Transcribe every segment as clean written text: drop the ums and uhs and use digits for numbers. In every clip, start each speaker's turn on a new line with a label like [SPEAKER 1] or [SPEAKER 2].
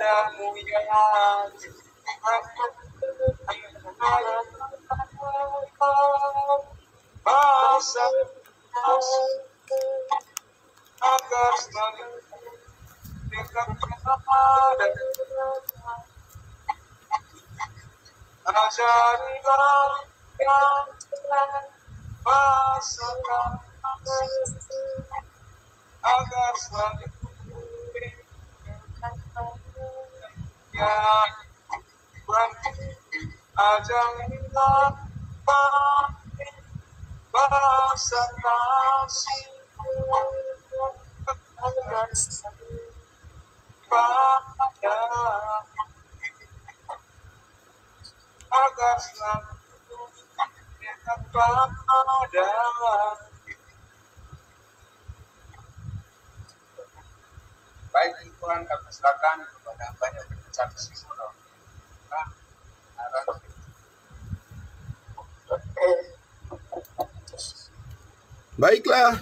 [SPEAKER 1] kepadamu ya bahasa agar selalu dekat kepada ajarilah yang bahasa agar selalu yang ajarilah bahasa kasih pada agar selalu dekat pada. Baik Tuhan, kami silakan kepada banyak berbicara di sini.
[SPEAKER 2] Baiklah,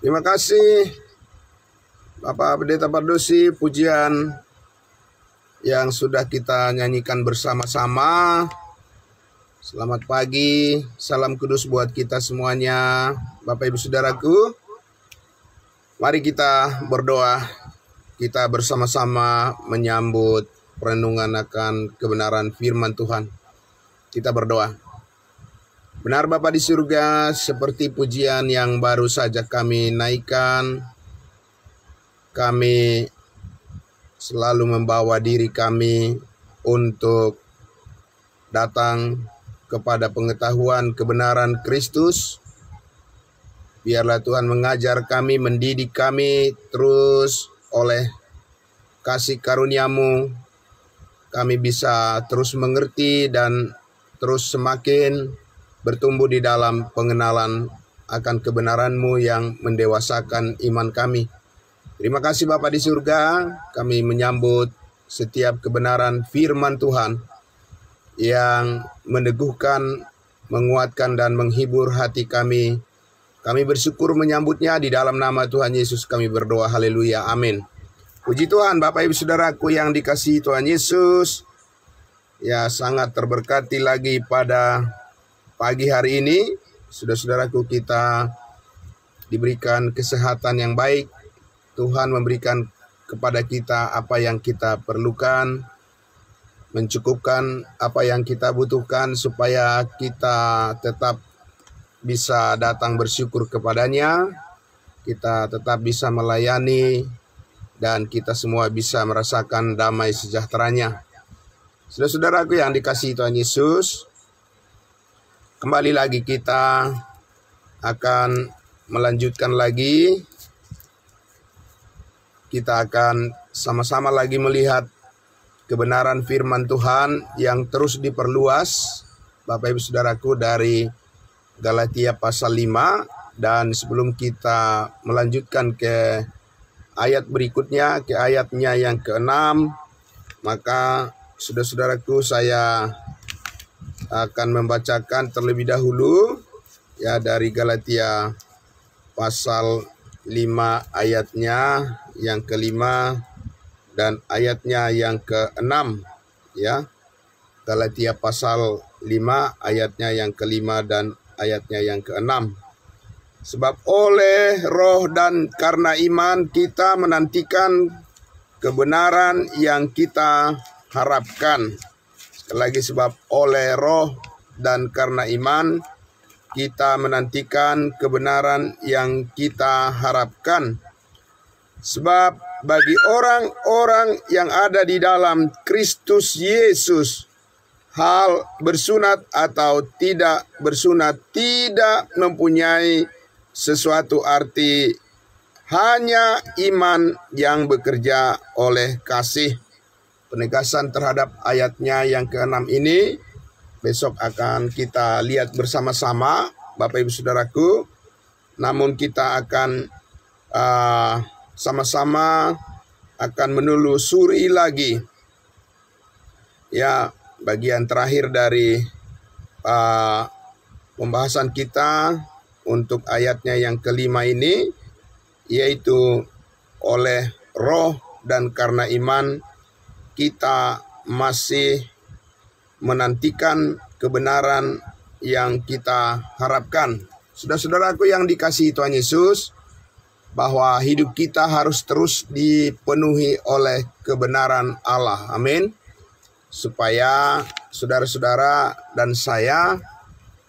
[SPEAKER 2] terima kasih Bapak Pendeta Pardosi, pujian yang sudah kita nyanyikan bersama-sama. Selamat pagi, salam kudus buat kita semuanya. Bapak Ibu Saudaraku, mari kita berdoa. Kita bersama-sama menyambut perenungan akan kebenaran firman Tuhan. Kita berdoa. Benar Bapa di surga, seperti pujian yang baru saja kami naikkan, kami selalu membawa diri kami untuk datang kepada pengetahuan kebenaran Kristus. Biarlah Tuhan mengajar kami, mendidik kami terus oleh kasih karunia-Mu. Kami bisa terus mengerti dan terus semakin bertumbuh di dalam pengenalan akan kebenaran-Mu yang mendewasakan iman kami. Terima kasih Bapa di surga, kami menyambut setiap kebenaran firman Tuhan yang meneguhkan, menguatkan, dan menghibur hati kami. Kami bersyukur menyambutnya di dalam nama Tuhan Yesus kami berdoa, haleluya, amin. Puji Tuhan, Bapak Ibu Saudaraku yang dikasihi Tuhan Yesus. Ya, sangat terberkati lagi pada pagi hari ini, saudara-saudaraku, kita diberikan kesehatan yang baik. Tuhan memberikan kepada kita apa yang kita perlukan, mencukupkan apa yang kita butuhkan supaya kita tetap bisa datang bersyukur kepadanya, kita tetap bisa melayani, dan kita semua bisa merasakan damai sejahteranya. Saudara-saudaraku yang dikasihi Tuhan Yesus, kembali lagi kita akan melanjutkan lagi. Kita akan sama-sama lagi melihat kebenaran firman Tuhan yang terus diperluas, Bapak Ibu Saudaraku, dari Galatia pasal 5. Dan sebelum kita melanjutkan ke ayat berikutnya, ke ayatnya yang ke-6, maka saudara-saudaraku, saya akan membacakan terlebih dahulu ya dari Galatia pasal 5 ayatnya yang ke-5 dan ayatnya yang ke-6 ya. Galatia pasal 5 ayatnya yang ke-5 dan ayatnya yang ke-6. Sebab oleh roh dan karena iman kita menantikan kebenaran yang kita harapkan. Sekali lagi, sebab oleh roh dan karena iman kita menantikan kebenaran yang kita harapkan. Sebab bagi orang-orang yang ada di dalam Kristus Yesus, hal bersunat atau tidak bersunat tidak mempunyai sesuatu arti, hanya iman yang bekerja oleh kasih. Penegasan terhadap ayatnya yang ke-6 ini besok akan kita lihat bersama-sama, Bapak Ibu Saudaraku. Namun kita akan sama-sama akan menelusuri lagi ya bagian terakhir dari pembahasan kita untuk ayatnya yang ke-5 ini, yaitu oleh roh dan karena iman kita masih menantikan kebenaran yang kita harapkan. Saudara-saudaraku yang dikasihi Tuhan Yesus, bahwa hidup kita harus terus dipenuhi oleh kebenaran Allah. Amin. Supaya saudara-saudara dan saya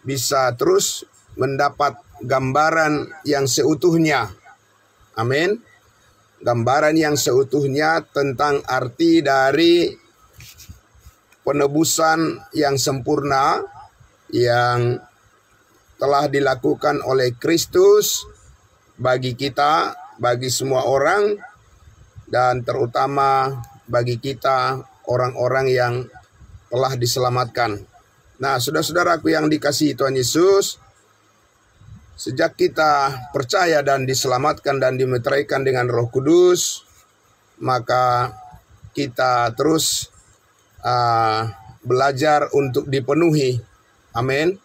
[SPEAKER 2] bisa terus mendapat gambaran yang seutuhnya. Amin. Gambaran yang seutuhnya tentang arti dari penebusan yang sempurna yang telah dilakukan oleh Kristus bagi kita, bagi semua orang, dan terutama bagi kita orang-orang yang telah diselamatkan. Nah, saudara-saudaraku yang dikasihi Tuhan Yesus, sejak kita percaya dan diselamatkan dan dimeteraikan dengan Roh Kudus, maka kita terus belajar untuk dipenuhi. Amin.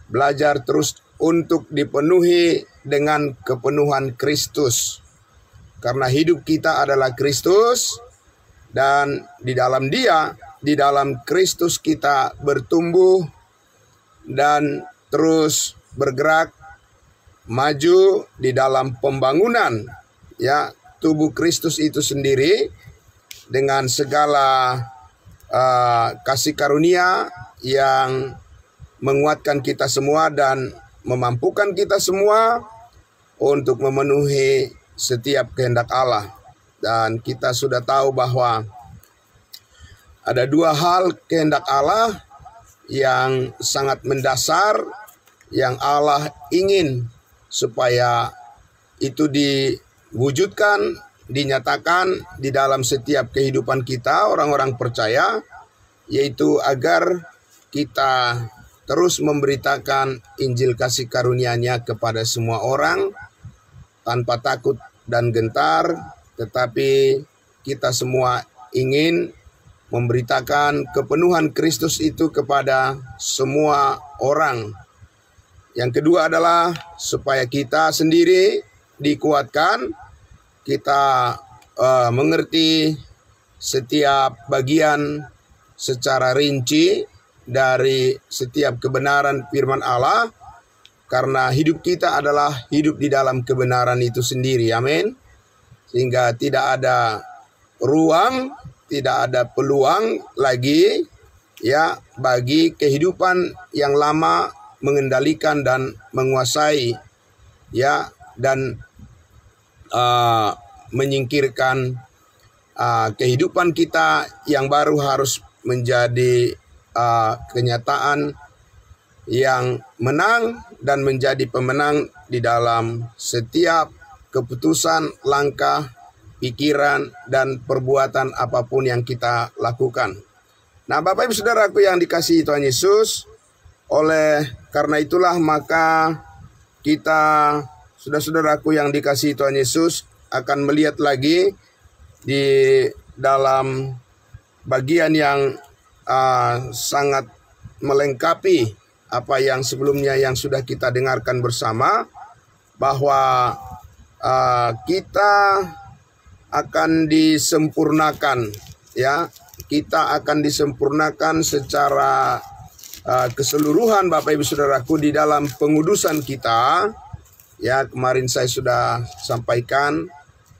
[SPEAKER 2] Belajar terus untuk dipenuhi dengan kepenuhan Kristus. Karena hidup kita adalah Kristus, dan di dalam Dia, di dalam Kristus kita bertumbuh dan terus bergerak maju di dalam pembangunan ya tubuh Kristus itu sendiri dengan segala kasih karunia yang menguatkan kita semua dan memampukan kita semua untuk memenuhi setiap kehendak Allah. Dan kita sudah tahu bahwa ada dua hal kehendak Allah yang sangat mendasar, yang Allah ingin supaya itu diwujudkan, dinyatakan di dalam setiap kehidupan kita orang-orang percaya, yaitu agar kita terus memberitakan Injil kasih karunia-Nya kepada semua orang tanpa takut dan gentar, tetapi kita semua ingin memberitakan kepenuhan Kristus itu kepada semua orang. Yang kedua adalah supaya kita sendiri dikuatkan, kita mengerti setiap bagian secara rinci dari setiap kebenaran firman Allah, karena hidup kita adalah hidup di dalam kebenaran itu sendiri. Amin. Sehingga tidak ada ruang, tidak ada peluang lagi ya bagi kehidupan yang lama mengendalikan dan menguasai ya dan menyingkirkan kehidupan kita yang baru harus menjadi kenyataan yang menang dan menjadi pemenang di dalam setiap keputusan, langkah, pikiran, dan perbuatan apapun yang kita lakukan. Nah, Bapak Ibu Saudaraku yang dikasihi Tuhan Yesus, oleh karena itulah maka kita, saudara-saudaraku yang dikasihi Tuhan Yesus, akan melihat lagi di dalam bagian yang sangat melengkapi apa yang sebelumnya yang sudah kita dengarkan bersama, bahwa kita akan disempurnakan ya, kita akan disempurnakan secara keseluruhan Bapak Ibu Saudaraku di dalam pengudusan kita. Ya, kemarin saya sudah sampaikan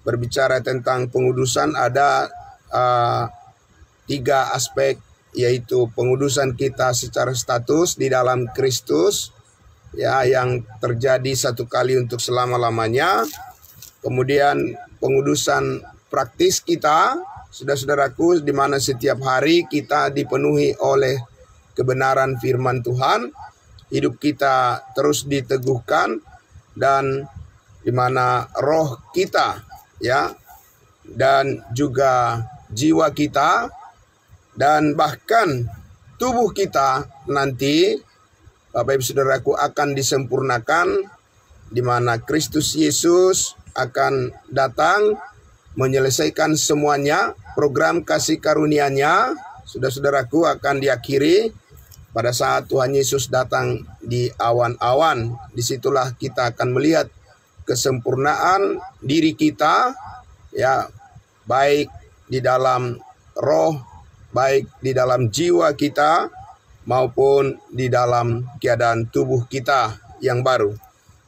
[SPEAKER 2] berbicara tentang pengudusan ada 3 aspek, yaitu pengudusan kita secara status di dalam Kristus ya, yang terjadi satu kali untuk selama-lamanya. Kemudian pengudusan praktis kita, saudara-saudaraku, di mana setiap hari kita dipenuhi oleh kebenaran firman Tuhan, hidup kita terus diteguhkan, dan di mana roh kita ya dan juga jiwa kita dan bahkan tubuh kita nanti Bapak Ibu Saudaraku akan disempurnakan, di mana Kristus Yesus akan datang menyelesaikan semuanya. Program kasih karunia-Nya, saudara-saudaraku, akan diakhiri pada saat Tuhan Yesus datang di awan-awan. Disitulah kita akan melihat kesempurnaan diri kita ya, baik di dalam roh, baik di dalam jiwa kita, maupun di dalam keadaan tubuh kita yang baru.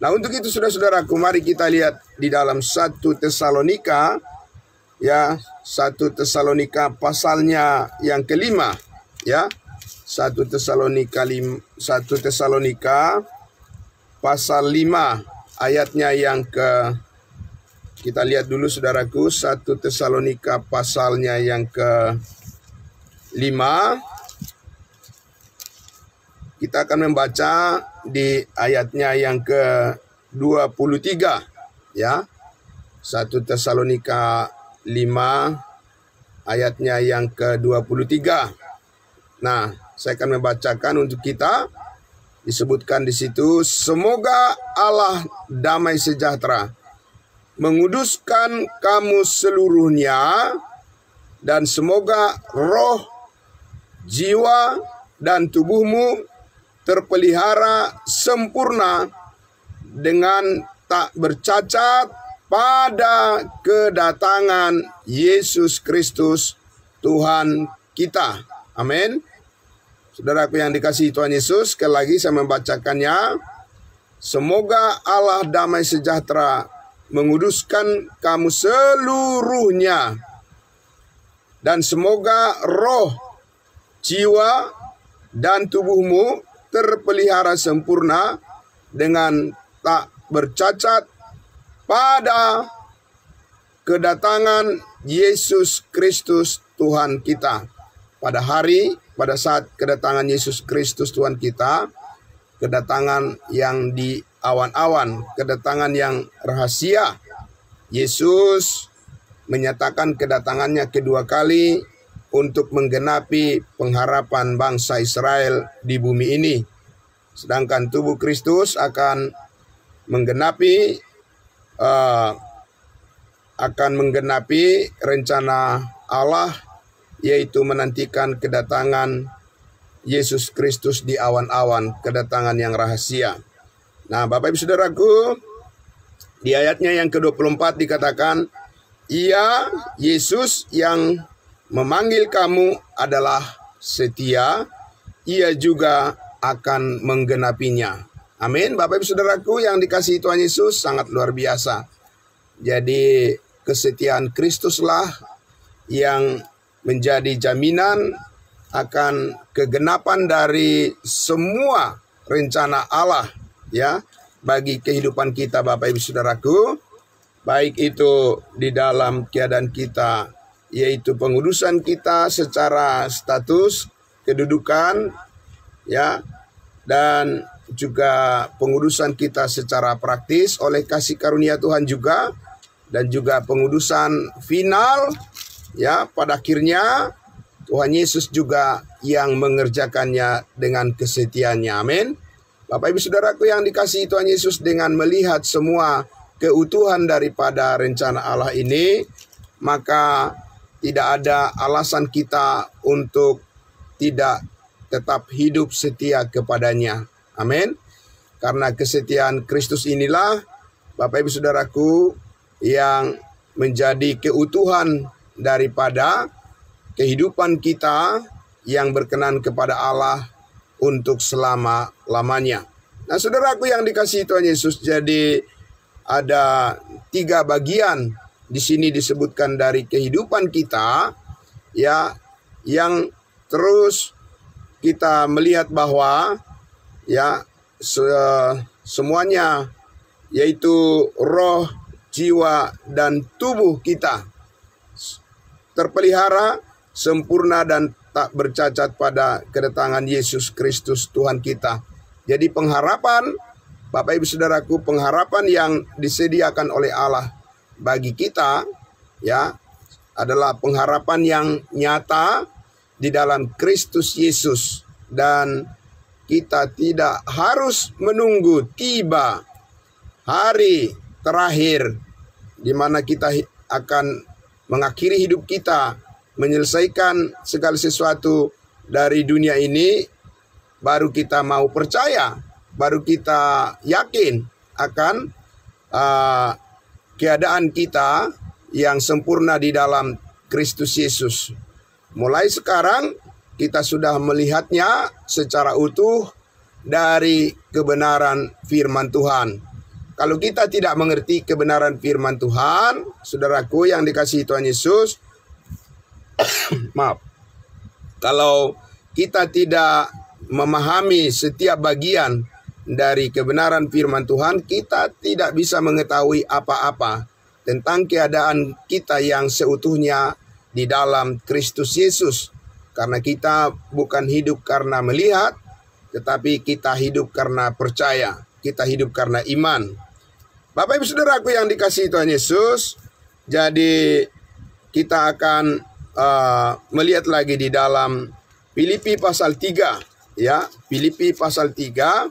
[SPEAKER 2] Nah, untuk itu saudara-saudaraku, mari kita lihat di dalam 1 Tesalonika, ya, 1 Tesalonika pasalnya yang kelima, ya. 1 Tesalonika pasal 5 ayatnya yang kita lihat dulu saudaraku, 1 Tesalonika pasalnya yang ke-5. Kita akan membaca di ayatnya yang ke-23, ya. 1 Tesalonika 5 ayatnya yang ke-23. Nah, saya akan membacakan untuk kita. Disebutkan di situ, semoga Allah damai sejahtera menguduskan kamu seluruhnya, dan semoga roh, jiwa, dan tubuhmu terpelihara sempurna dengan tak bercacat pada kedatangan Yesus Kristus Tuhan kita. Amin. Saudaraku yang dikasihi Tuhan Yesus, sekali lagi saya membacakannya. Semoga Allah damai sejahtera menguduskan kamu seluruhnya, dan semoga roh, jiwa, dan tubuhmu terpelihara sempurna dengan tak bercacat pada kedatangan Yesus Kristus Tuhan kita. Pada saat kedatangan Yesus Kristus Tuhan kita, kedatangan yang di awan-awan, kedatangan yang rahasia. Yesus menyatakan kedatangannya kedua kali untuk menggenapi pengharapan bangsa Israel di bumi ini. Sedangkan tubuh Kristus akan menggenapi rencana Allah, yaitu menantikan kedatangan Yesus Kristus di awan-awan, kedatangan yang rahasia. Nah, Bapak Ibu Saudaraku, di ayatnya yang ke-24 dikatakan, Ia, Yesus yang memanggil kamu adalah setia, Ia juga akan menggenapinya. Amin. Bapak Ibu Saudaraku yang dikasihi Tuhan Yesus, sangat luar biasa. Jadi kesetiaan Kristuslah yang menjadi jaminan akan kegenapan dari semua rencana Allah, ya, bagi kehidupan kita, Bapak Ibu Saudaraku. Baik itu di dalam keadaan kita, yaitu pengudusan kita secara status, kedudukan, ya, dan juga pengudusan kita secara praktis oleh kasih karunia Tuhan juga, dan juga pengudusan final, ya, pada akhirnya Tuhan Yesus juga yang mengerjakannya dengan kesetiaannya. Amin. Bapak Ibu Saudaraku yang dikasihi Tuhan Yesus, dengan melihat semua keutuhan daripada rencana Allah ini, maka tidak ada alasan kita untuk tidak tetap hidup setia kepadanya. Amin. Karena kesetiaan Kristus inilah, Bapak Ibu Saudaraku, yang menjadi keutuhan daripada kehidupan kita yang berkenan kepada Allah untuk selama-lamanya. Nah, saudaraku yang dikasihi Tuhan Yesus, jadi ada 3 bagian di sini disebutkan dari kehidupan kita, ya, yang terus kita melihat bahwa, ya, semuanya, yaitu roh, jiwa, dan tubuh kita terpelihara sempurna dan tak bercacat pada kedatangan Yesus Kristus Tuhan kita. Jadi pengharapan, Bapak Ibu Saudaraku, pengharapan yang disediakan oleh Allah bagi kita, ya, adalah pengharapan yang nyata di dalam Kristus Yesus, dan kita tidak harus menunggu tiba hari terakhir di mana kita akan mengakhiri hidup kita, menyelesaikan segala sesuatu dari dunia ini, baru kita mau percaya, baru kita yakin akan keadaan kita yang sempurna di dalam Kristus Yesus. Mulai sekarang kita sudah melihatnya secara utuh dari kebenaran firman Tuhan. Kalau kita tidak mengerti kebenaran firman Tuhan, saudaraku yang dikasihi Tuhan Yesus, maaf, kalau kita tidak memahami setiap bagian dari kebenaran firman Tuhan, kita tidak bisa mengetahui apa-apa tentang keadaan kita yang seutuhnya di dalam Kristus Yesus. Karena kita bukan hidup karena melihat, tetapi kita hidup karena percaya, kita hidup karena iman. Bapak Ibu Saudaraku yang dikasihi Tuhan Yesus, jadi kita akan melihat lagi di dalam Filipi pasal 3, ya, Filipi pasal 3,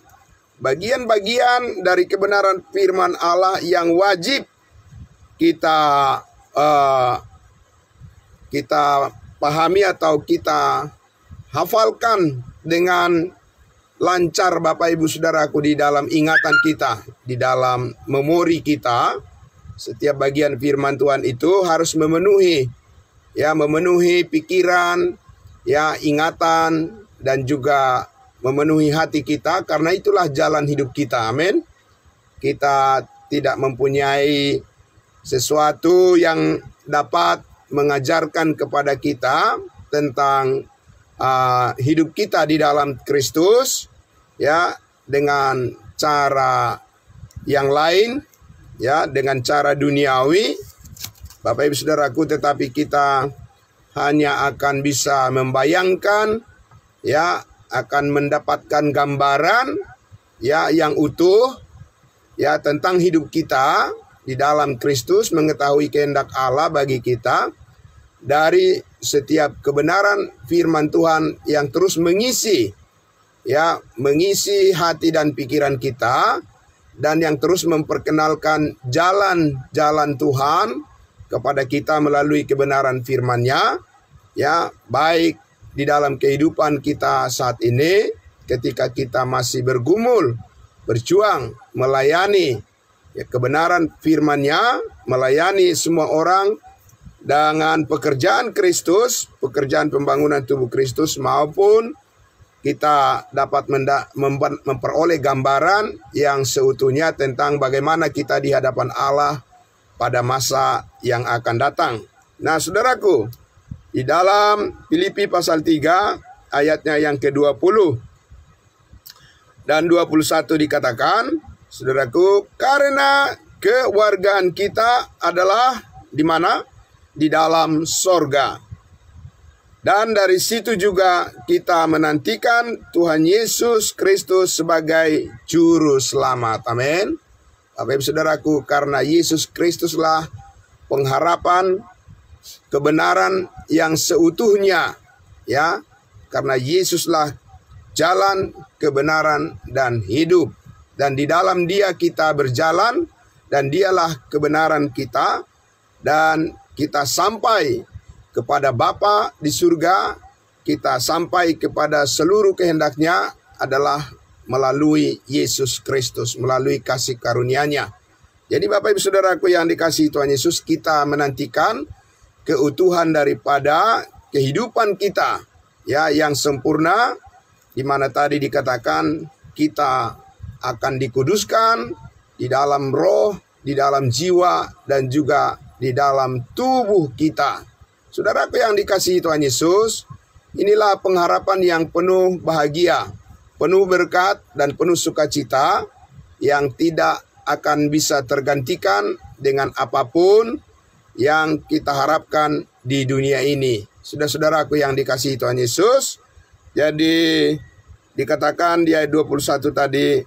[SPEAKER 2] bagian-bagian dari kebenaran firman Allah yang wajib kita pahami atau kita hafalkan dengan lancar, Bapak Ibu Saudaraku, di dalam ingatan kita, di dalam memori kita. Setiap bagian firman Tuhan itu harus memenuhi pikiran, ya, ingatan, dan juga memenuhi hati kita, karena itulah jalan hidup kita. Amin. Kita tidak mempunyai sesuatu yang dapat mengajarkan kepada kita tentang hidup kita di dalam Kristus, ya, dengan cara yang lain, ya, dengan cara duniawi, Bapak Ibu Saudaraku, tetapi kita hanya akan bisa membayangkan, ya, akan mendapatkan gambaran, ya, yang utuh, ya, tentang hidup kita di dalam Kristus, mengetahui kehendak Allah bagi kita dari setiap kebenaran firman Tuhan yang terus mengisi hati dan pikiran kita, dan yang terus memperkenalkan jalan-jalan Tuhan kepada kita melalui kebenaran firman-Nya, ya, baik di dalam kehidupan kita saat ini ketika kita masih bergumul, berjuang, melayani, ya, kebenaran firman-Nya, melayani semua orang dengan pekerjaan Kristus, pekerjaan pembangunan tubuh Kristus, maupun kita dapat memperoleh gambaran yang seutuhnya tentang bagaimana kita di hadapan Allah pada masa yang akan datang. Nah, saudaraku, di dalam Filipi pasal 3 ayatnya yang ke-20 dan 21 dikatakan, saudaraku, karena kewargaan kita adalah di mana? Di dalam sorga. Dan dari situ juga kita menantikan Tuhan Yesus Kristus sebagai juru selamat. Amin. Bapak Ibu Saudaraku, karena Yesus Kristuslah pengharapan kebenaran yang seutuhnya, ya. Karena Yesuslah jalan, kebenaran, dan hidup. Dan di dalam Dia kita berjalan, dan Dialah kebenaran kita, dan kita sampai kepada Bapa di surga, kita sampai kepada seluruh kehendak-Nya adalah melalui Yesus Kristus, melalui kasih karunia-Nya. Jadi Bapak Ibu Saudaraku yang dikasihi Tuhan Yesus, kita menantikan keutuhan daripada kehidupan kita, ya, yang sempurna, di mana tadi dikatakan kita akan dikuduskan di dalam roh, di dalam jiwa, dan juga di dalam tubuh kita. Saudaraku yang dikasihi Tuhan Yesus, inilah pengharapan yang penuh bahagia, penuh berkat, dan penuh sukacita yang tidak akan bisa tergantikan dengan apapun yang kita harapkan di dunia ini. Saudara-saudaraku yang dikasihi Tuhan Yesus, jadi dikatakan di ayat 21 tadi,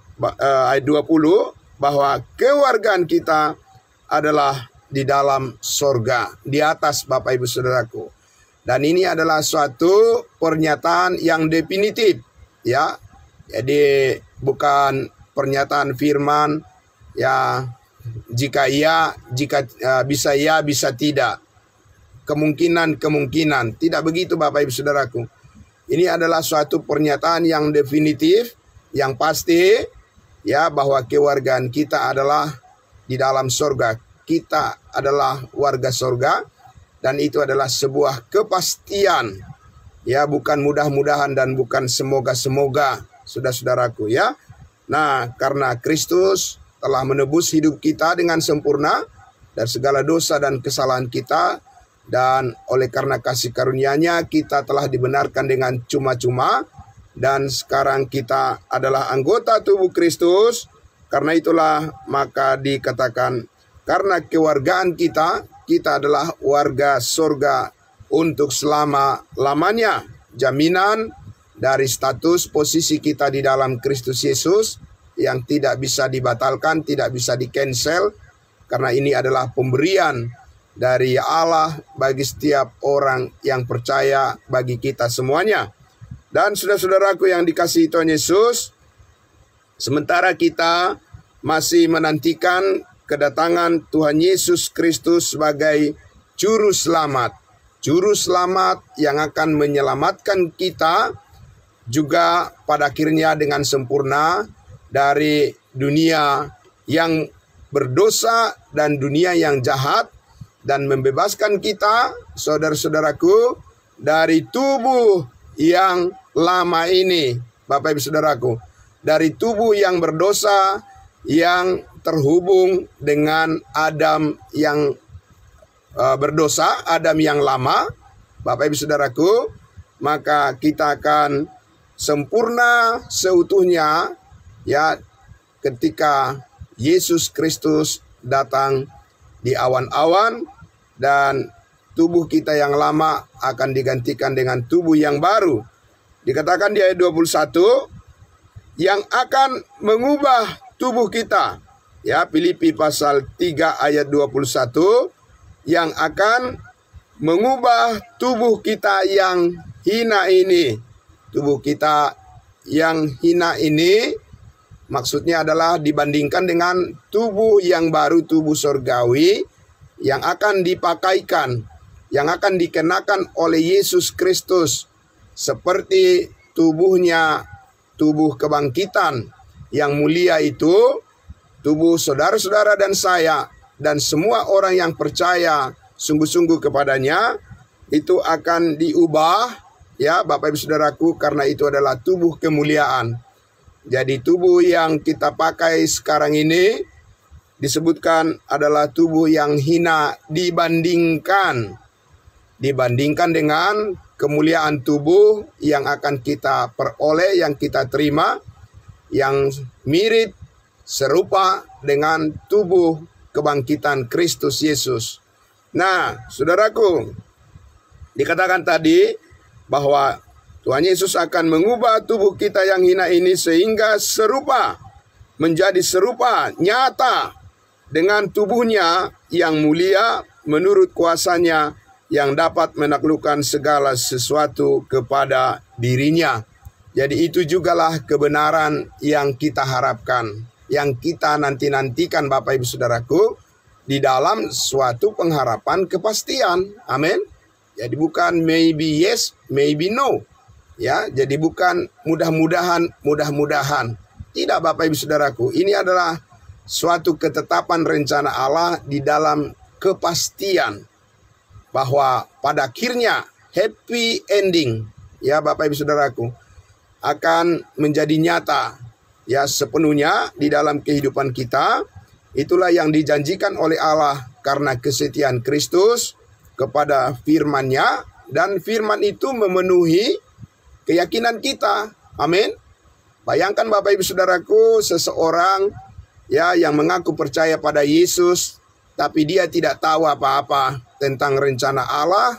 [SPEAKER 2] ayat 20, bahwa kewargaan kita adalah di dalam sorga, di atas, Bapak Ibu Saudaraku. Dan ini adalah suatu pernyataan yang definitif, ya. Jadi bukan pernyataan firman, ya, jika iya, jika bisa ya, bisa tidak. Kemungkinan. Tidak begitu, Bapak Ibu Saudaraku. Ini adalah suatu pernyataan yang definitif, yang pasti, ya, bahwa kewargaan kita adalah di dalam sorga. kita adalah warga sorga, dan itu adalah sebuah kepastian. Ya, bukan mudah-mudahan dan bukan semoga-semoga, saudara-saudaraku ya. Nah, karena Kristus telah menebus hidup kita dengan sempurna dari segala dosa dan kesalahan kita, dan oleh karena kasih karunia-Nya kita telah dibenarkan dengan cuma-cuma, dan sekarang kita adalah anggota tubuh Kristus. Karena itulah maka dikatakan, karena kewargaan kita adalah warga surga untuk selama-lamanya. Jaminan dari status posisi kita di dalam Kristus Yesus yang tidak bisa dibatalkan, tidak bisa di-cancel, karena ini adalah pemberian dari Allah bagi setiap orang yang percaya, bagi kita semuanya. Dan saudara-saudaraku yang dikasihi Tuhan Yesus, sementara kita masih menantikan kedatangan Tuhan Yesus Kristus sebagai juru selamat yang akan menyelamatkan kita juga pada akhirnya dengan sempurna dari dunia yang berdosa dan dunia yang jahat, dan membebaskan kita, saudara-saudaraku, dari tubuh yang lama ini, Bapak Ibu Saudaraku, dari tubuh yang berdosa yang terhubung dengan Adam yang berdosa, Adam yang lama, Bapak Ibu Saudaraku, maka kita akan sempurna seutuhnya ya ketika Yesus Kristus datang di awan-awan, dan tubuh kita yang lama akan digantikan dengan tubuh yang baru. Dikatakan di ayat 21, yang akan mengubah tubuh kita. Ya, Filipi pasal 3 ayat 21, yang akan mengubah tubuh kita yang hina ini. Tubuh kita yang hina ini maksudnya adalah dibandingkan dengan tubuh yang baru, tubuh surgawi yang akan dipakaikan, yang akan dikenakan oleh Yesus Kristus seperti tubuhnya, tubuh kebangkitan yang mulia itu, tubuh saudara-saudara dan saya dan semua orang yang percaya sungguh-sungguh kepadanya, itu akan diubah ya Bapak Ibu Saudaraku, karena itu adalah tubuh kemuliaan. Jadi tubuh yang kita pakai sekarang ini disebutkan adalah tubuh yang hina dibandingkan dengan kemuliaan tubuh yang akan kita peroleh, yang kita terima, yang mirip serupa dengan tubuh kebangkitan Kristus Yesus. Nah, saudaraku, dikatakan tadi bahwa Tuhan Yesus akan mengubah tubuh kita yang hina ini sehingga serupa, menjadi serupa nyata dengan tubuhnya yang mulia menurut kuasanya yang dapat menaklukkan segala sesuatu kepada dirinya. Jadi itu jugalah kebenaran yang kita harapkan, yang kita nanti-nantikan Bapak Ibu Saudaraku, di dalam suatu pengharapan kepastian. Amin. Jadi bukan maybe yes, maybe no. Ya, jadi bukan mudah-mudahan. Tidak Bapak Ibu Saudaraku, ini adalah suatu ketetapan rencana Allah di dalam kepastian bahwa pada akhirnya happy ending ya Bapak Ibu Saudaraku akan menjadi nyata ya sepenuhnya di dalam kehidupan kita. Itulah yang dijanjikan oleh Allah karena kesetiaan Kristus kepada firman-Nya, dan firman itu memenuhi keyakinan kita. Amin. Bayangkan Bapak Ibu Saudaraku, seseorang ya yang mengaku percaya pada Yesus, tapi dia tidak tahu apa-apa tentang rencana Allah,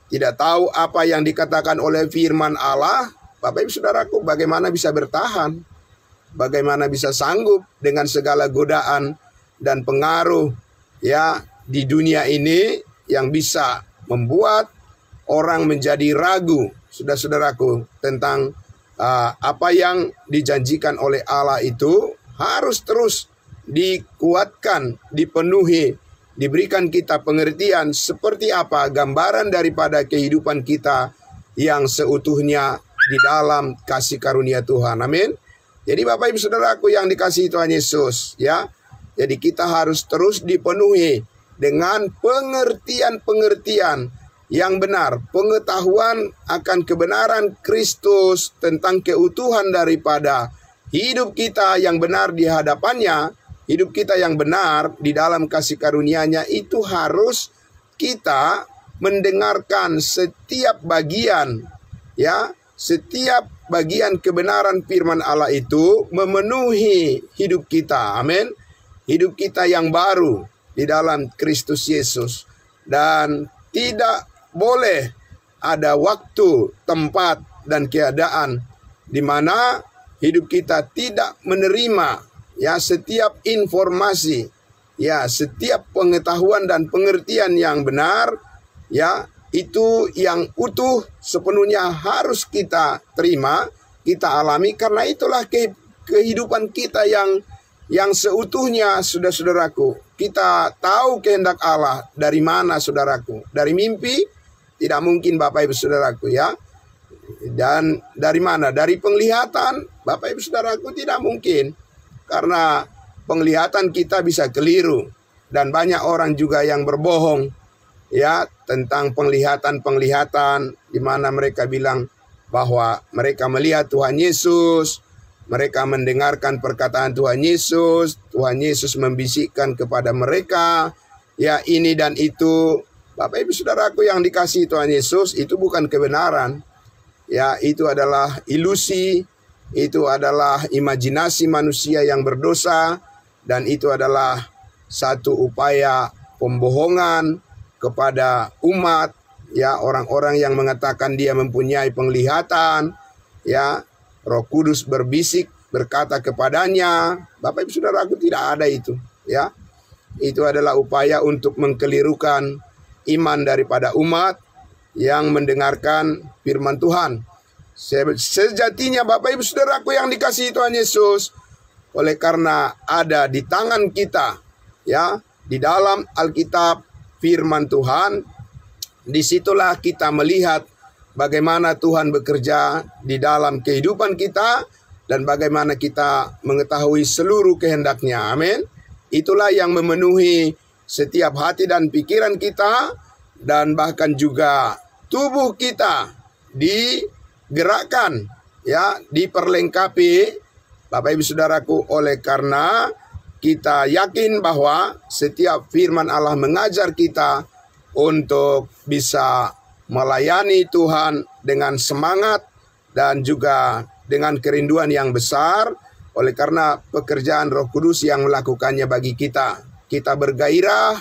[SPEAKER 2] tidak tahu apa yang dikatakan oleh firman Allah. Bapak Ibu Saudaraku, bagaimana bisa bertahan? Bagaimana bisa sanggup dengan segala godaan dan pengaruh ya di dunia ini yang bisa membuat orang menjadi ragu, saudara-saudaraku, tentang apa yang dijanjikan oleh Allah itu harus terus dikuatkan, dipenuhi, diberikan kita pengertian seperti apa gambaran daripada kehidupan kita yang seutuhnya di dalam kasih karunia Tuhan. Amin. Jadi Bapak Ibu Saudaraku yang dikasihi Tuhan Yesus, ya, Jadi kita harus terus dipenuhi dengan pengertian-pengertian yang benar, pengetahuan akan kebenaran Kristus tentang keutuhan daripada hidup kita yang benar di hadapannya, hidup kita yang benar di dalam kasih karunia-Nya. Itu harus kita mendengarkan setiap bagian, ya, setiap bagian kebenaran firman Allah itu memenuhi hidup kita. Amin. Hidup kita yang baru di dalam Kristus Yesus. Dan tidak boleh ada waktu, tempat, dan keadaan di mana hidup kita tidak menerima, ya, setiap informasi, ya, setiap pengetahuan dan pengertian yang benar, ya, itu yang utuh sepenuhnya harus kita terima, kita alami, karena itulah kehidupan kita yang seutuhnya, saudara-saudaraku. Kita tahu kehendak Allah dari mana, saudaraku? Dari mimpi? Tidak mungkin, Bapak Ibu Saudaraku, ya. Dan dari mana? Dari penglihatan? Bapak Ibu Saudaraku, tidak mungkin. Karena penglihatan kita bisa keliru. Dan banyak orang juga yang berbohong, ya, tentang penglihatan-penglihatan, di mana mereka bilang bahwa mereka melihat Tuhan Yesus, mereka mendengarkan perkataan Tuhan Yesus membisikkan kepada mereka, ya, ini dan itu. Bapak Ibu Saudaraku yang dikasihi Tuhan Yesus, itu bukan kebenaran. Ya, itu adalah ilusi, itu adalah imajinasi manusia yang berdosa, dan itu adalah satu upaya pembohongan kepada umat, ya, orang-orang yang mengatakan dia mempunyai penglihatan, ya, Roh Kudus berbisik berkata kepadanya. Bapak Ibu Saudaraku, tidak ada itu, ya. Itu adalah upaya untuk mengkelirukan iman daripada umat yang mendengarkan firman Tuhan. Sejatinya Bapak Ibu Saudaraku yang dikasihi Tuhan Yesus, oleh karena ada di tangan kita, ya, di dalam Alkitab firman Tuhan, disitulah kita melihat bagaimana Tuhan bekerja di dalam kehidupan kita dan bagaimana kita mengetahui seluruh kehendak-Nya. Amin. Itulah yang memenuhi setiap hati dan pikiran kita, dan bahkan juga tubuh kita digerakkan, ya, diperlengkapi, Bapak Ibu Saudaraku, oleh karena kita yakin bahwa setiap firman Allah mengajar kita untuk bisa melayani Tuhan dengan semangat dan juga dengan kerinduan yang besar, oleh karena pekerjaan Roh Kudus yang melakukannya bagi kita. Kita bergairah,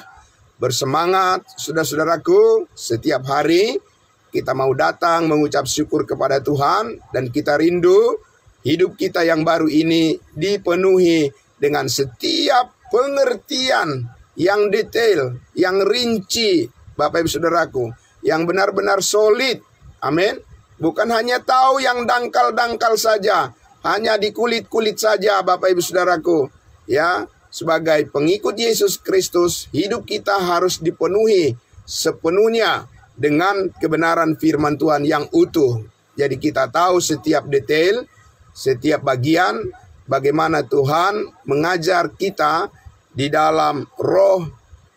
[SPEAKER 2] bersemangat, saudara-saudaraku, setiap hari kita mau datang mengucap syukur kepada Tuhan, dan kita rindu hidup kita yang baru ini dipenuhi dengan setiap pengertian yang detail, yang rinci, Bapak Ibu Saudaraku, yang benar-benar solid. Amin. Bukan hanya tahu yang dangkal-dangkal saja, hanya di kulit-kulit saja, Bapak Ibu Saudaraku, ya. Sebagai pengikut Yesus Kristus, hidup kita harus dipenuhi sepenuhnya dengan kebenaran firman Tuhan yang utuh. Jadi kita tahu setiap detail, setiap bagian, bagaimana Tuhan mengajar kita di dalam roh,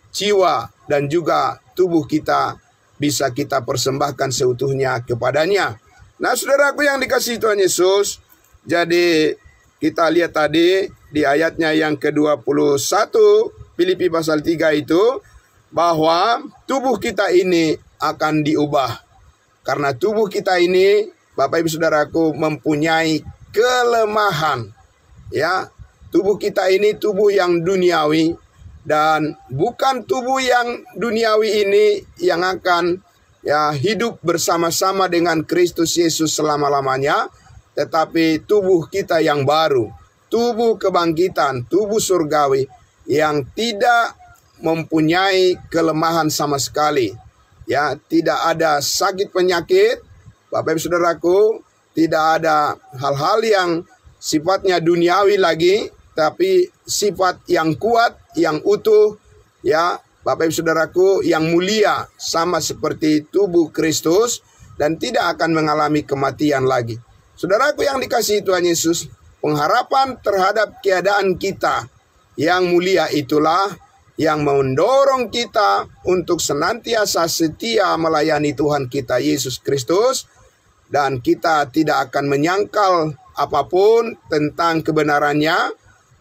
[SPEAKER 2] jiwa, dan juga tubuh kita bisa kita persembahkan seutuhnya kepadanya. Nah, saudaraku yang dikasihi Tuhan Yesus, jadi kita lihat tadi di ayatnya yang ke-21, Filipi pasal 3 itu, bahwa tubuh kita ini akan diubah. Karena tubuh kita ini, Bapak Ibu Saudaraku, mempunyai kelemahan. Ya, tubuh kita ini tubuh yang duniawi, dan bukan tubuh yang duniawi ini yang akan, ya, hidup bersama-sama dengan Kristus Yesus selama-lamanya, tetapi tubuh kita yang baru, tubuh kebangkitan, tubuh surgawi yang tidak mempunyai kelemahan sama sekali. Ya, tidak ada sakit penyakit, Bapak Ibu Saudaraku, tidak ada hal-hal yang sifatnya duniawi lagi, tapi sifat yang kuat, yang utuh, ya, Bapak Ibu Saudaraku, yang mulia, sama seperti tubuh Kristus, dan tidak akan mengalami kematian lagi. Saudaraku yang dikasihi Tuhan Yesus, pengharapan terhadap keadaan kita yang mulia itulah yang mendorong kita untuk senantiasa setia melayani Tuhan kita Yesus Kristus, dan kita tidak akan menyangkal apapun tentang kebenarannya,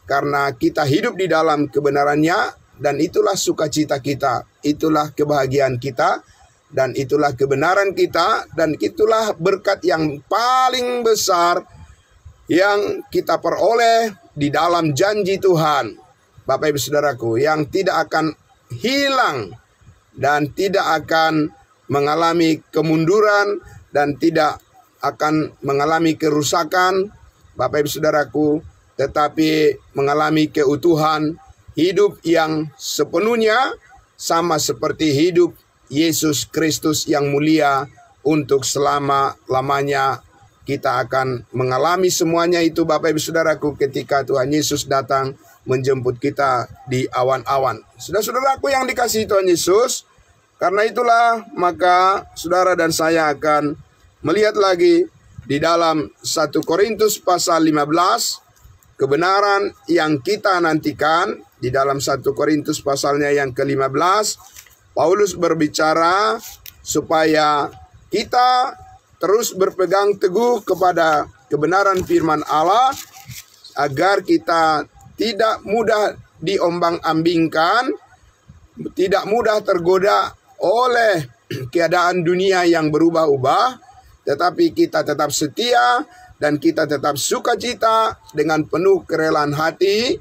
[SPEAKER 2] karena kita hidup di dalam kebenarannya, dan itulah sukacita kita, itulah kebahagiaan kita, dan itulah kebenaran kita, dan itulah berkat yang paling besar yang kita peroleh di dalam janji Tuhan, Bapak Ibu Saudaraku, yang tidak akan hilang dan tidak akan mengalami kemunduran dan tidak akan mengalami kerusakan, Bapak Ibu Saudaraku, tetapi mengalami keutuhan hidup yang sepenuhnya sama seperti hidup Yesus Kristus yang mulia untuk selama-lamanya. Kita akan mengalami semuanya itu, Bapak Ibu Saudaraku, ketika Tuhan Yesus datang menjemput kita di awan-awan. Saudara-saudaraku yang dikasihi Tuhan Yesus, karena itulah maka saudara dan saya akan melihat lagi di dalam 1 Korintus pasal 15, kebenaran yang kita nantikan. Di dalam 1 Korintus pasalnya yang ke-15, Paulus berbicara supaya kita terus berpegang teguh kepada kebenaran firman Allah, agar kita tidak mudah diombang-ambingkan, tidak mudah tergoda oleh keadaan dunia yang berubah-ubah, tetapi kita tetap setia dan kita tetap sukacita dengan penuh kerelaan hati.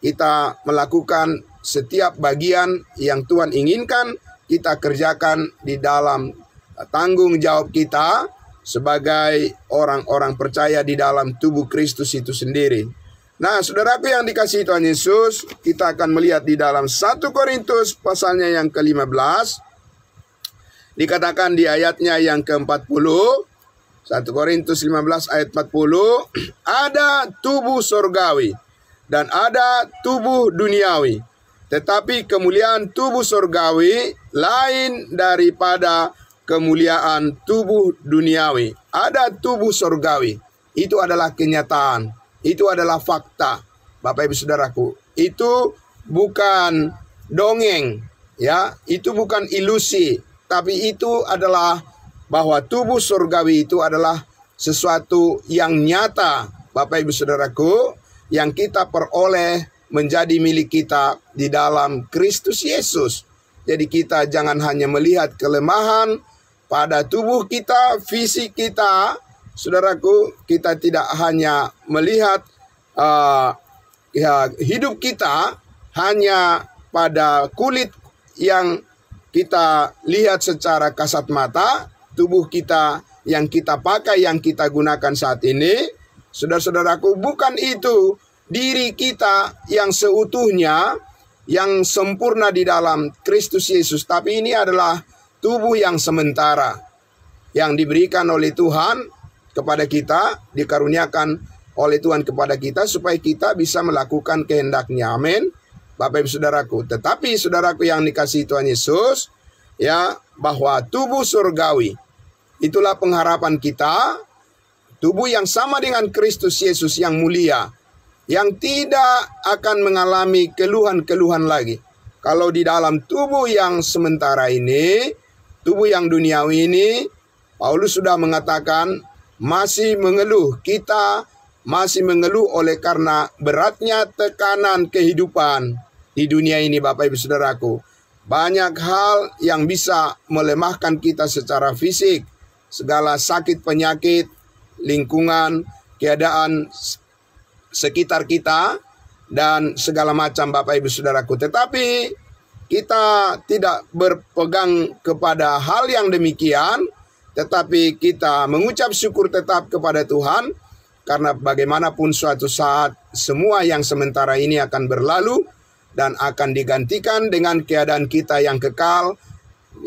[SPEAKER 2] Kita melakukan setiap bagian yang Tuhan inginkan kita kerjakan di dalam tanggung jawab kita sebagai orang-orang percaya di dalam tubuh Kristus itu sendiri. Nah, saudaraku yang dikasihi Tuhan Yesus, kita akan melihat di dalam 1 Korintus pasalnya yang ke-15, dikatakan di ayatnya yang ke-40, 1 Korintus 15 ayat 40, ada tubuh sorgawi dan ada tubuh duniawi, tetapi kemuliaan tubuh sorgawi lain daripada kemuliaan tubuh duniawi. Ada tubuh sorgawi, itu adalah kenyataan, itu adalah fakta, Bapak Ibu Saudaraku. Itu bukan dongeng, ya, itu bukan ilusi, tapi itu adalah bahwa tubuh sorgawi itu adalah sesuatu yang nyata, Bapak Ibu Saudaraku, yang kita peroleh menjadi milik kita di dalam Kristus Yesus. Jadi kita jangan hanya melihat kelemahan pada tubuh kita, fisik kita, saudaraku. Kita tidak hanya melihat hidup kita hanya pada kulit yang kita lihat secara kasat mata, tubuh kita yang kita pakai, yang kita gunakan saat ini. Saudara-saudaraku, bukan itu diri kita yang seutuhnya, yang sempurna di dalam Kristus Yesus. Tapi ini adalah tubuh yang sementara, yang diberikan oleh Tuhan kepada kita, dikaruniakan oleh Tuhan kepada kita, supaya kita bisa melakukan kehendak-Nya. Amin, Bapak Ibu Saudaraku. Tetapi saudaraku yang dikasihi Tuhan Yesus, ya, bahwa tubuh surgawi, itulah pengharapan kita. Tubuh yang sama dengan Kristus Yesus yang mulia, yang tidak akan mengalami keluhan-keluhan lagi. Kalau di dalam tubuh yang sementara ini, tubuh yang duniawi ini, Paulus sudah mengatakan masih mengeluh. Kita masih mengeluh oleh karena beratnya tekanan kehidupan di dunia ini, Bapak Ibu Saudaraku. Banyak hal yang bisa melemahkan kita secara fisik, segala sakit penyakit, lingkungan, keadaan sekitar kita, dan segala macam, Bapak Ibu Saudaraku. Tetapi kita tidak berpegang kepada hal yang demikian, tetapi kita mengucap syukur tetap kepada Tuhan, karena bagaimanapun suatu saat semua yang sementara ini akan berlalu dan akan digantikan dengan keadaan kita yang kekal,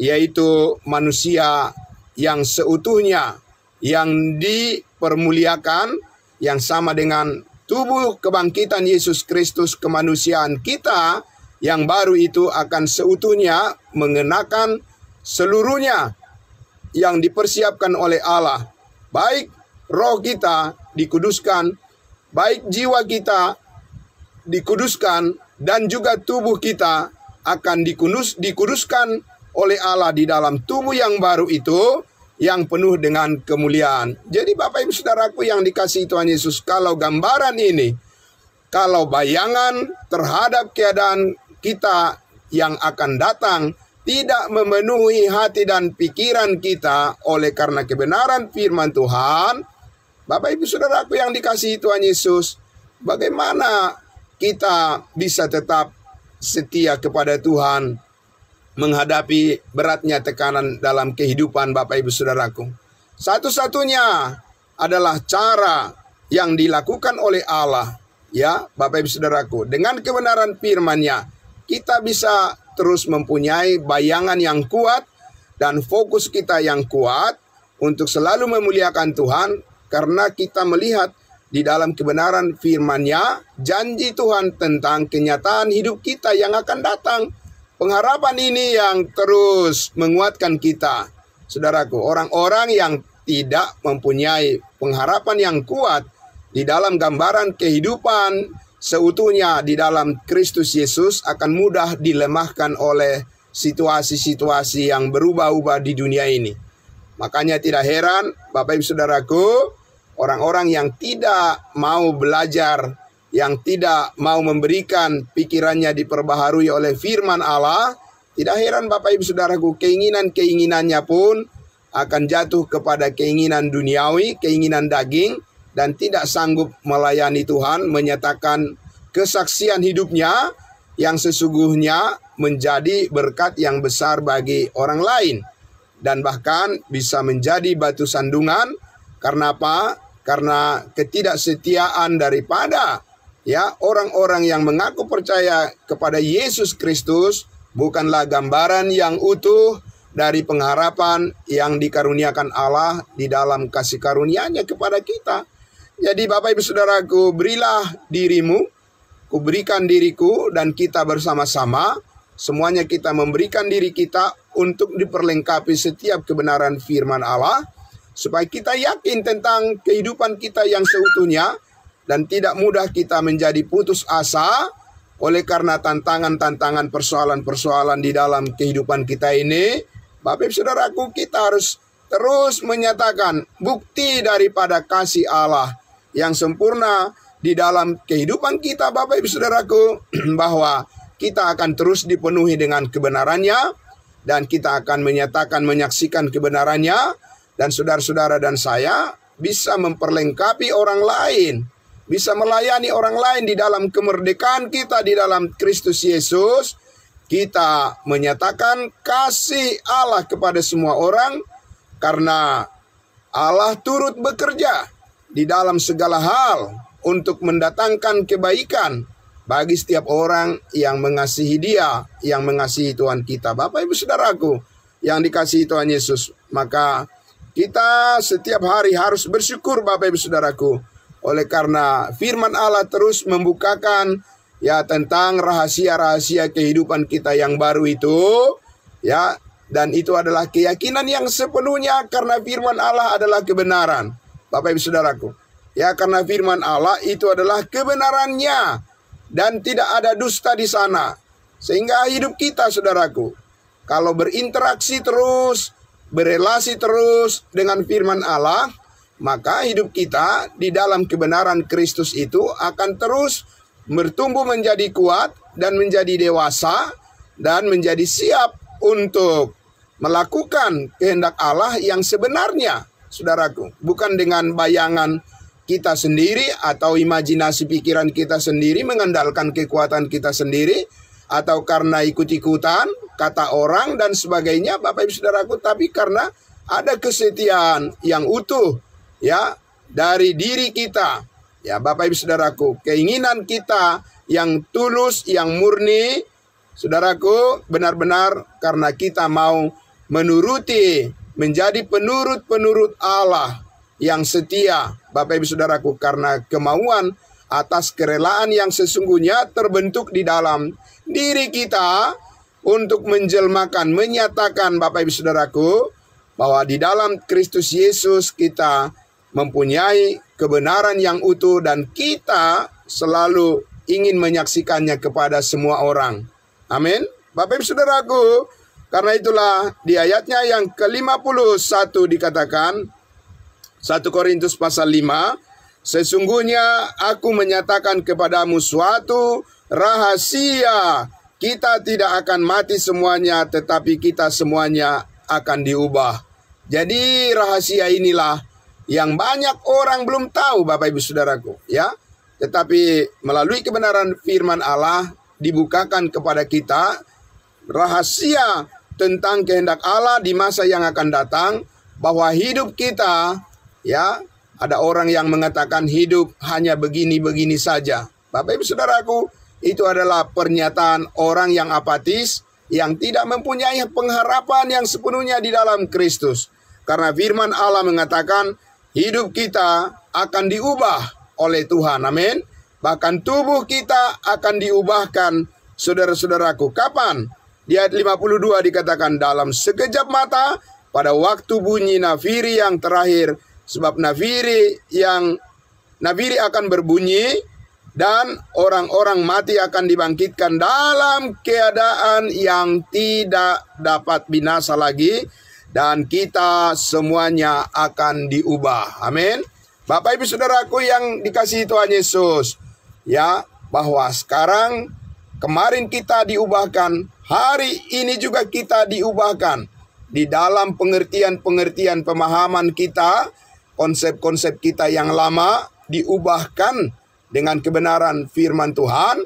[SPEAKER 2] yaitu manusia yang seutuhnya, yang dipermuliakan, yang sama dengan tubuh kebangkitan Yesus Kristus. Kemanusiaan kita yang baru itu akan seutuhnya mengenakan seluruhnya yang dipersiapkan oleh Allah. Baik roh kita dikuduskan, baik jiwa kita dikuduskan, dan juga tubuh kita akan dikuduskan oleh Allah di dalam tubuh yang baru itu, yang penuh dengan kemuliaan. Jadi Bapak Ibu Saudaraku yang dikasihi Tuhan Yesus, kalau gambaran ini, kalau bayangan terhadap keadaan kita yang akan datang tidak memenuhi hati dan pikiran kita oleh karena kebenaran firman Tuhan, Bapak Ibu Saudaraku yang dikasihi Tuhan Yesus, bagaimana kita bisa tetap setia kepada Tuhan menghadapi beratnya tekanan dalam kehidupan Bapak Ibu Saudaraku? Satu-satunya adalah cara yang dilakukan oleh Allah, ya Bapak Ibu Saudaraku, dengan kebenaran firman-Nya kita bisa terus mempunyai bayangan yang kuat dan fokus kita yang kuat untuk selalu memuliakan Tuhan, karena kita melihat di dalam kebenaran firman-Nya janji Tuhan tentang kenyataan hidup kita yang akan datang. Pengharapan ini yang terus menguatkan kita, saudaraku. Orang-orang yang tidak mempunyai pengharapan yang kuat di dalam gambaran kehidupan seutuhnya di dalam Kristus Yesus akan mudah dilemahkan oleh situasi-situasi yang berubah-ubah di dunia ini. Makanya tidak heran Bapak Ibu Saudaraku, orang-orang yang tidak mau belajar, yang tidak mau memberikan pikirannya diperbaharui oleh firman Allah, tidak heran Bapak Ibu Saudaraku, keinginan-keinginannya pun akan jatuh kepada keinginan duniawi, keinginan daging, dan tidak sanggup melayani Tuhan, menyatakan kesaksian hidupnya yang sesungguhnya menjadi berkat yang besar bagi orang lain, dan bahkan bisa menjadi batu sandungan. Karena apa? Karena ketidaksetiaan daripada orang-orang yang mengaku percaya kepada Yesus Kristus bukanlah gambaran yang utuh dari pengharapan yang dikaruniakan Allah di dalam kasih karunia-Nya kepada kita. Jadi Bapak Ibu Saudaraku, berilah dirimu, kuberikan diriku, dan kita bersama-sama, semuanya kita memberikan diri kita untuk diperlengkapi setiap kebenaran firman Allah, supaya kita yakin tentang kehidupan kita yang seutuhnya, dan tidak mudah kita menjadi putus asa oleh karena tantangan-tantangan, persoalan-persoalan di dalam kehidupan kita ini. Bapak Ibu Saudaraku, kita harus terus menyatakan bukti daripada kasih Allah yang sempurna di dalam kehidupan kita, Bapak Ibu Saudaraku, bahwa kita akan terus dipenuhi dengan kebenarannya, dan kita akan menyatakan, menyaksikan kebenarannya, dan saudara-saudara dan saya bisa memperlengkapi orang lain, bisa melayani orang lain di dalam kemerdekaan kita di dalam Kristus Yesus. Kita menyatakan kasih Allah kepada semua orang, karena Allah turut bekerja di dalam segala hal untuk mendatangkan kebaikan bagi setiap orang yang mengasihi Dia, yang mengasihi Tuhan kita. Bapak Ibu Saudaraku yang dikasihi Tuhan Yesus, maka kita setiap hari harus bersyukur Bapak Ibu Saudaraku, oleh karena firman Allah terus membukakan tentang rahasia-rahasia kehidupan kita yang baru itu, dan itu adalah keyakinan yang sepenuhnya karena firman Allah adalah kebenaran. Bapak Ibu Saudaraku, karena firman Allah itu adalah kebenarannya dan tidak ada dusta di sana. Sehingga hidup kita, saudaraku, kalau berinteraksi terus, berelasi terus dengan firman Allah, maka hidup kita di dalam kebenaran Kristus itu akan terus bertumbuh menjadi kuat dan menjadi dewasa dan menjadi siap untuk melakukan kehendak Allah yang sebenarnya, saudaraku. Bukan dengan bayangan kita sendiri atau imajinasi pikiran kita sendiri, mengandalkan kekuatan kita sendiri, atau karena ikut-ikutan kata orang dan sebagainya, Bapak Ibu Saudaraku, tapi karena ada kesetiaan yang utuh dari diri kita. Bapak Ibu Saudaraku, keinginan kita yang tulus, yang murni, saudaraku, benar-benar karena kita mau menuruti, menjadi penurut-penurut Allah yang setia, Bapak Ibu Saudaraku, karena kemauan atas kerelaan yang sesungguhnya terbentuk di dalam diri kita untuk menjelmakan, menyatakan, Bapak Ibu Saudaraku, bahwa di dalam Kristus Yesus kita mempunyai kebenaran yang utuh, dan kita selalu ingin menyaksikannya kepada semua orang. Amin. Bapak Ibu Saudaraku, karena itulah di ayatnya yang ke-51 dikatakan, 1 Korintus pasal 5, sesungguhnya aku menyatakan kepadamu suatu rahasia, kita tidak akan mati semuanya, tetapi kita semuanya akan diubah. Jadi rahasia inilah yang banyak orang belum tahu, Bapak Ibu Saudaraku, ya. Tetapi melalui kebenaran firman Allah dibukakan kepada kita rahasia tentang kehendak Allah di masa yang akan datang, bahwa hidup kita, ya, ada orang yang mengatakan hidup hanya begini-begini saja. Bapak Ibu Saudaraku, itu adalah pernyataan orang yang apatis, yang tidak mempunyai pengharapan yang sepenuhnya di dalam Kristus. Karena firman Allah mengatakan hidup kita akan diubah oleh Tuhan. Amin. Bahkan tubuh kita akan diubahkan, saudara-saudaraku. Kapan? Di ayat 52 dikatakan, dalam sekejap mata, pada waktu bunyi nafiri yang terakhir. Sebab nafiri akan berbunyi, dan orang-orang mati akan dibangkitkan dalam keadaan yang tidak dapat binasa lagi, dan kita semuanya akan diubah. Amin. Bapak Ibu Saudaraku yang dikasihi Tuhan Yesus, ya, bahwa sekarang, kemarin kita diubahkan, hari ini juga kita diubahkan. Di dalam pengertian-pengertian pemahaman kita, konsep-konsep kita yang lama diubahkan dengan kebenaran firman Tuhan.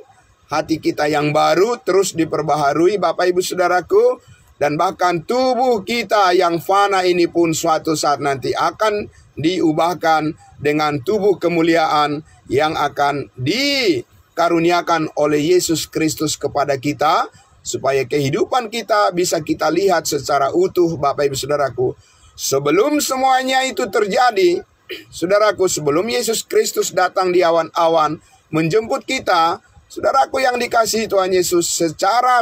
[SPEAKER 2] Hati kita yang baru terus diperbaharui, Bapak Ibu Saudaraku. Dan bahkan tubuh kita yang fana ini pun suatu saat nanti akan diubahkan dengan tubuh kemuliaan yang akan dikaruniakan oleh Yesus Kristus kepada kita, supaya kehidupan kita bisa kita lihat secara utuh, Bapak Ibu Saudaraku. Sebelum semuanya itu terjadi, saudaraku, sebelum Yesus Kristus datang di awan-awan menjemput kita, saudaraku yang dikasihi Tuhan Yesus, secara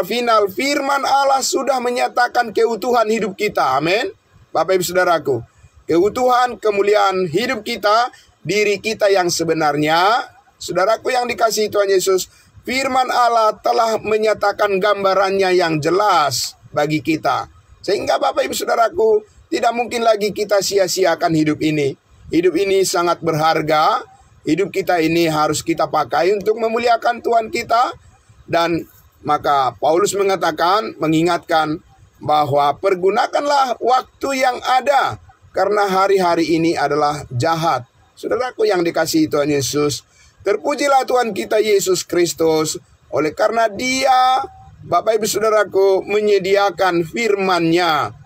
[SPEAKER 2] final firman Allah sudah menyatakan keutuhan hidup kita. Amin. Bapak Ibu Saudaraku, keutuhan kemuliaan hidup kita, diri kita yang sebenarnya, saudaraku yang dikasihi Tuhan Yesus, firman Allah telah menyatakan gambarannya yang jelas bagi kita. Sehingga Bapak Ibu Saudaraku, tidak mungkin lagi kita sia-siakan hidup ini. Hidup ini sangat berharga. Hidup kita ini harus kita pakai untuk memuliakan Tuhan kita. Dan maka Paulus mengatakan, mengingatkan bahwa pergunakanlah waktu yang ada, karena hari-hari ini adalah jahat. Saudaraku yang dikasihi Tuhan Yesus, terpujilah Tuhan kita Yesus Kristus, oleh karena Dia, Bapak Ibu Saudaraku, menyediakan firman-Nya,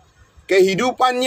[SPEAKER 2] kehidupan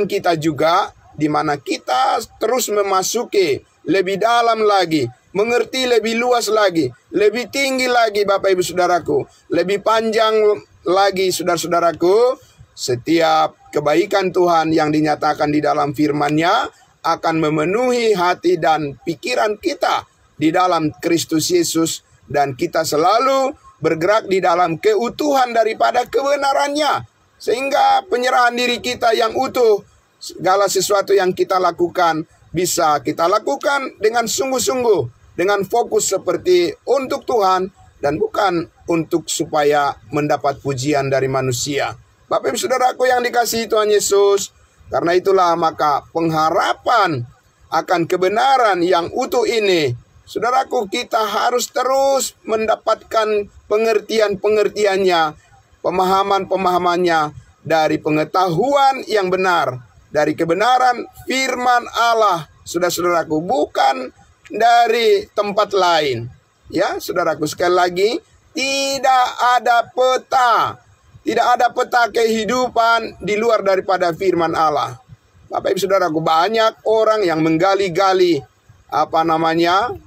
[SPEAKER 2] kita juga, di mana kita terus memasuki lebih dalam lagi, mengerti lebih luas lagi, lebih tinggi lagi, Bapak Ibu Saudaraku, lebih panjang lagi, saudara-saudaraku. Setiap kebaikan Tuhan yang dinyatakan di dalam firman-Nya akan memenuhi hati dan pikiran kita di dalam Kristus Yesus, dan kita selalu bergerak di dalam keutuhan daripada kebenarannya, sehingga penyerahan diri kita yang utuh, segala sesuatu yang kita lakukan bisa kita lakukan dengan sungguh-sungguh, dengan fokus seperti untuk Tuhan dan bukan untuk supaya mendapat pujian dari manusia. Bapak Ibu Saudaraku yang dikasihi Tuhan Yesus, karena itulah maka pengharapan akan kebenaran yang utuh ini, saudaraku, kita harus terus mendapatkan pengertian-pengertiannya, pemahaman-pemahamannya dari pengetahuan yang benar, dari kebenaran firman Allah, saudara-saudaraku, bukan dari tempat lain. Ya, saudaraku, sekali lagi, tidak ada peta kehidupan di luar daripada firman Allah. Bapak Ibu Saudaraku, banyak orang yang menggali-gali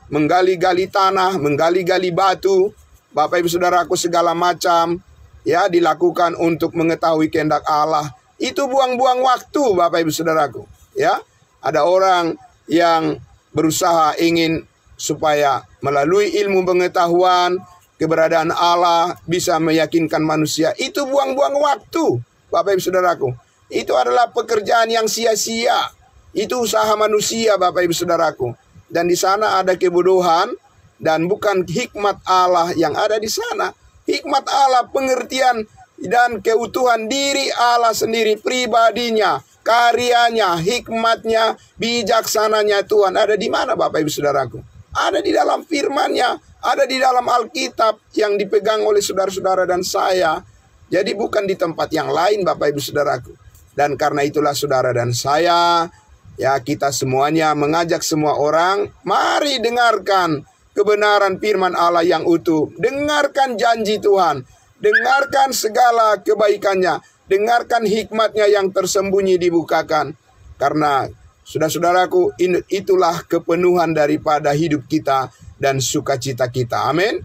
[SPEAKER 2] menggali-gali tanah, menggali-gali batu, Bapak Ibu Saudaraku, segala macam ya dilakukan untuk mengetahui kehendak Allah. Itu buang-buang waktu, Bapak Ibu Saudaraku. Ya, ada orang yang berusaha ingin supaya melalui ilmu pengetahuan keberadaan Allah bisa meyakinkan manusia. Itu buang-buang waktu, Bapak Ibu Saudaraku. Itu adalah pekerjaan yang sia-sia. Itu usaha manusia, Bapak Ibu Saudaraku. dan di sana ada kebodohan, dan bukan hikmat Allah yang ada di sana. Hikmat Allah, pengertian dan keutuhan diri Allah sendiri, pribadinya, karyanya, hikmatnya, bijaksananya Tuhan ada di mana Bapak Ibu Saudaraku? Ada di dalam firman-Nya, ada di dalam Alkitab yang dipegang oleh saudara-saudara dan saya. Jadi bukan di tempat yang lain Bapak Ibu Saudaraku. Dan karena itulah saudara dan saya, ya kita semuanya mengajak semua orang, mari dengarkan kebenaran firman Allah yang utuh. Dengarkan janji Tuhan, dengarkan segala kebaikannya, dengarkan hikmatnya yang tersembunyi dibukakan. Karena saudara-saudaraku, itulah kepenuhan daripada hidup kita dan sukacita kita. Amin.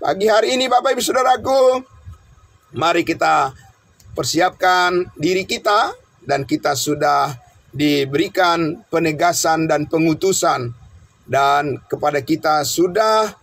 [SPEAKER 2] Pagi hari ini Bapak Ibu Saudaraku, mari kita persiapkan diri kita, dan kita sudah diberikan penegasan dan pengutusan, dan kepada kita sudah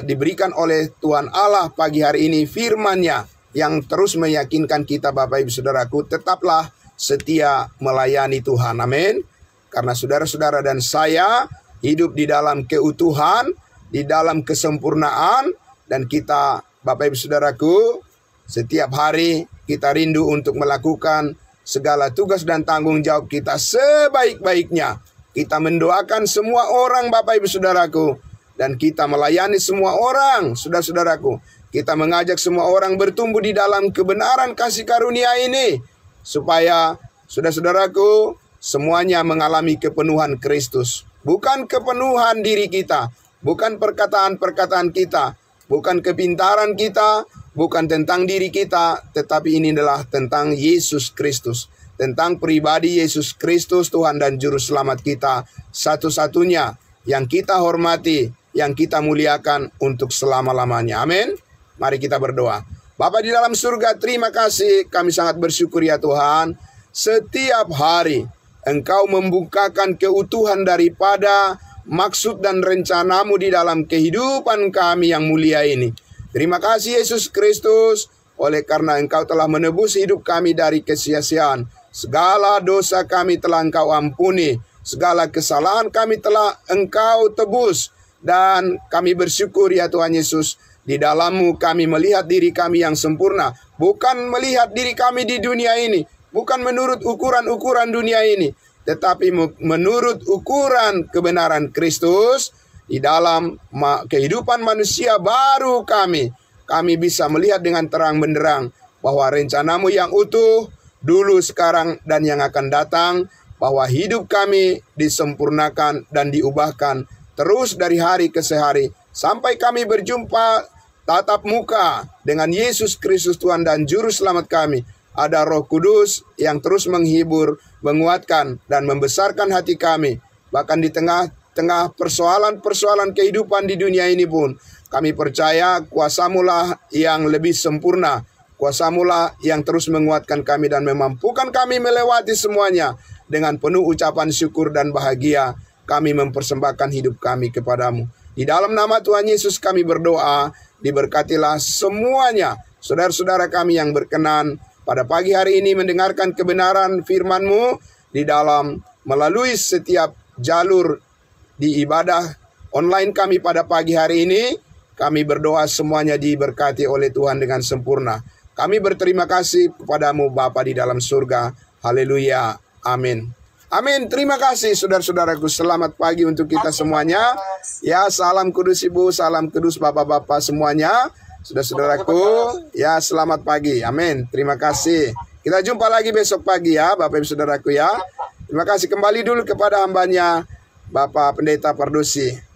[SPEAKER 2] diberikan oleh Tuhan Allah pagi hari ini firman-Nya yang terus meyakinkan kita Bapak Ibu Saudaraku, tetaplah setia melayani Tuhan. Amin. Karena saudara-saudara dan saya hidup di dalam keutuhan, di dalam kesempurnaan, dan kita Bapak Ibu Saudaraku setiap hari kita rindu untuk melakukan segala tugas dan tanggung jawab kita sebaik-baiknya. Kita mendoakan semua orang Bapak Ibu Saudaraku, dan kita melayani semua orang saudara-saudaraku. Kita mengajak semua orang bertumbuh di dalam kebenaran kasih karunia ini, supaya saudara-saudaraku semuanya mengalami kepenuhan Kristus. Bukan kepenuhan diri kita, bukan perkataan-perkataan kita, bukan kepintaran kita, bukan tentang diri kita, tetapi ini adalah tentang Yesus Kristus. Tentang pribadi Yesus Kristus, Tuhan dan Juru Selamat kita, satu-satunya yang kita hormati, yang kita muliakan untuk selama-lamanya. Amin. Mari kita berdoa. Bapa di dalam surga, terima kasih. Kami sangat bersyukur ya Tuhan. Setiap hari Engkau membukakan keutuhan daripada maksud dan rencanamu di dalam kehidupan kami yang mulia ini. Terima kasih Yesus Kristus, oleh karena Engkau telah menebus hidup kami dari kesia-siaan. Segala dosa kami telah Engkau ampuni, segala kesalahan kami telah Engkau tebus. Dan kami bersyukur ya Tuhan Yesus, di dalam-Mu kami melihat diri kami yang sempurna. Bukan melihat diri kami di dunia ini, bukan menurut ukuran-ukuran dunia ini, tetapi menurut ukuran kebenaran Kristus. Di dalam kehidupan manusia baru kami bisa melihat dengan terang benderang bahwa rencana-Mu yang utuh dulu, sekarang, dan yang akan datang, bahwa hidup kami disempurnakan dan diubahkan terus dari hari ke hari, sampai kami berjumpa tatap muka dengan Yesus Kristus Tuhan dan Juru Selamat kami. Ada Roh Kudus yang terus menghibur, menguatkan, dan membesarkan hati kami. Bahkan di tengah persoalan-persoalan kehidupan di dunia ini pun, kami percaya kuasa-Mu lah yang lebih sempurna. Kuasa-Mu lah yang terus menguatkan kami dan memampukan kami melewati semuanya. Dengan penuh ucapan syukur dan bahagia, kami mempersembahkan hidup kami kepada-Mu. Di dalam nama Tuhan Yesus kami berdoa, diberkatilah semuanya saudara-saudara kami yang berkenan pada pagi hari ini mendengarkan kebenaran firman-Mu di dalam melalui setiap jalur di ibadah online kami pada pagi hari ini. Kami berdoa semuanya diberkati oleh Tuhan dengan sempurna. Kami berterima kasih kepada-Mu Bapa di dalam surga. Haleluya. Amin. Amin. Terima kasih saudara-saudaraku. Selamat pagi untuk kita semuanya. Ya, salam kudus Ibu, salam kudus Bapak-bapak semuanya. Saudara-saudaraku, ya selamat pagi. Amin. Terima kasih. Kita jumpa lagi besok pagi ya Bapak Ibu Saudaraku ya. Terima kasih. Kembali dulu kepada hambanya Bapak Pendeta Pardusi.